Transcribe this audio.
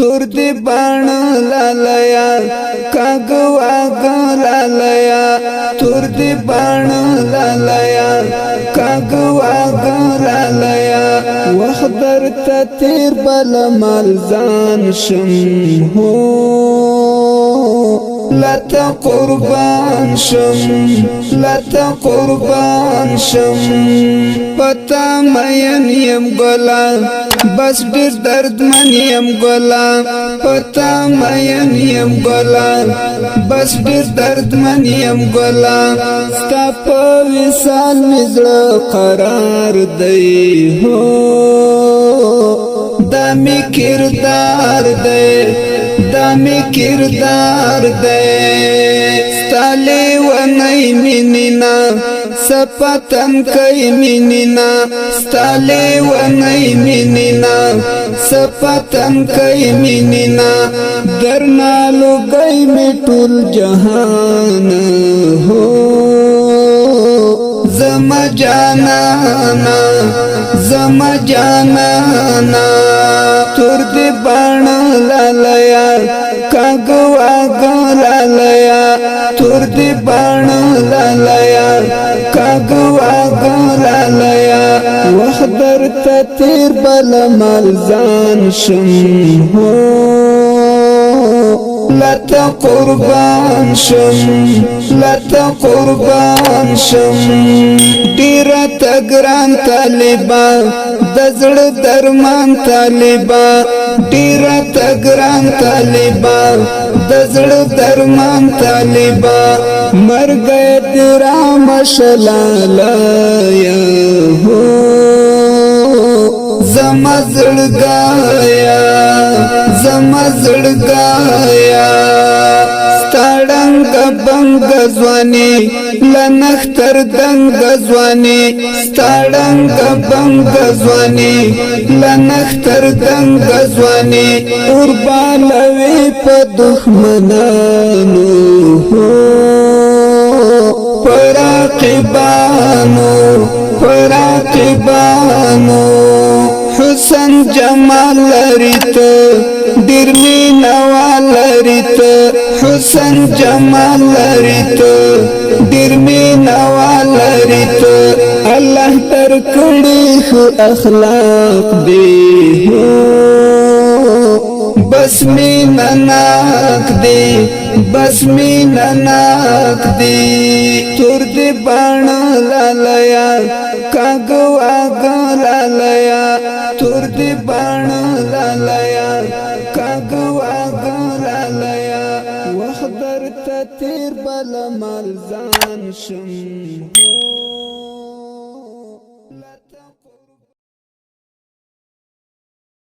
تور دی بان لالیا کاغواغ لالیا تور دی بان لالیا کاغواغ لالیا وحضر تیر بل مالزان شم هو لتا قربان شم لتا قربان شم پتا مین یم گلا بس ډیر درد من یم گلا پتا مین یم گلا بس ډیر درد من یم گلا ستا په وصال مزړه قرار دی هو دامی کردار دی دامی کردار دی ستالی و نئی منینا سپتن کئی منینا ستالی و نئی منینا سپتن کئی منینا درنالو گئی می ټول جهان هو زما جانانا زما جانانا تور دی بان لالیا کاغواغ لالیا تور دی بان لالیا کاغواغ لالیا وحضر تیر بل مالزان شم هو لتا قربان شم لتا قربان شم ډیره تګران طالبا دزړ درمان طالبا ډیره تګران طالبا دزړ درمان طالبا مرګ درام شلالا یا هو زما زړګایا زما زړګایا ستړنګ بنګ ځواني لنختر دنګ ځواني ستړنګ بنګ ځواني لنختر دنګ ځواني قربانوي په دښمنانو پراقبانو پراقبانو حسن جمال لريت ډیر مینوال لريت حسن جمال لريت ډیر مینوال لريت الله تر کړي اخلاق دی بس مینناک دی بس مینناک دی تور دی بان لالیا کاغواغ لالیا تور دی بان لالیا کاغواغ لالیا وحضر تیر بل مالزان شم